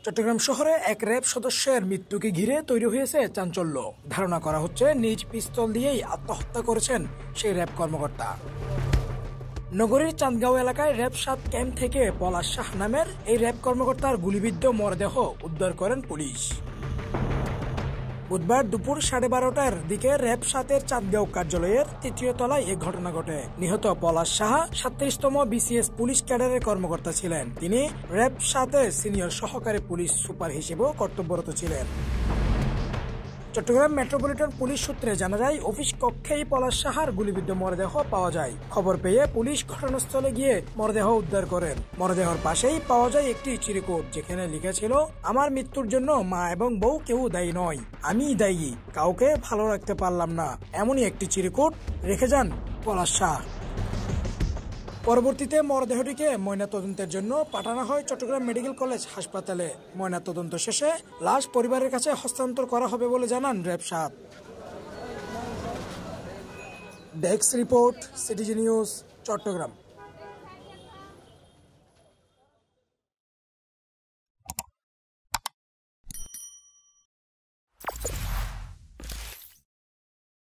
চট্টগ্রাম শহরে এক র্যাব সদস্যের মৃত্যুকে ঘিরে তৈরি হয়েছে চাঞ্চল্য। ধারণা করা হচ্ছে নিজ পিস্তল দিয়েই আত্মহত্যা করেছেন সেই র্যাব কর্মকর্তা। নগরীর চাঁদগাঁও এলাকায় র্যাব ৭ ক্যাম্প থেকে পলাশ শাহ নামের এই র্যাব কর্মকর্তার গুলিবিদ্ধ মরদেহ উদ্ধার করেন পুলিশ। বুধবার দুপুর 12:30টার দিকে র্যাব ৭-এর চাঁদগাঁও কার্যালয়ের ৩য় তলায় এ ঘটনা ঘটে। নিহত পলাশ সাহা ৩৭তম বিসিএস পুলিশ ক্যাডারের কর্মকর্তা ছিলেন। তিনি র্যাব ৭-এর সিনিয়র সহকারী পুলিশ সুপার হিসেবেও কর্তব্যরত ছিলেন। চট্টগ্রাম মেট্রোপলিটন পুলিশ সূত্রে জানা যায়, অফিস কক্ষেই পলাশ সাহার গুলিবিদ্ধ মরদেহ পাওয়া যায়। খবর পেয়ে পুলিশ ঘটনাস্থলে গিয়ে মরদেহ উদ্ধার করেন। মরদেহর পাশেই পাওয়া যায় একটি চিরকুট, যেখানে লেখা ছিল, আমার মৃত্যুর জন্য মা এবং বউ কেউ দায়ী নয়, আমিই দায়ী, কাউকে ভালো রাখতে পারলাম না, এমনই একটি চিরকুট রেখে যান পলাশ শাহ। পরবর্তীতে মরদেহটিকে ময়নাতদন্তের জন্য পাঠানো হয় চট্টগ্রাম মেডিকেল কলেজ হাসপাতালে। ময়নাতদন্ত শেষে লাশ পরিবারের কাছে হস্তান্তর করা হবে বলে জানান RAB ৭। Desk report, CTG news, Chittagong.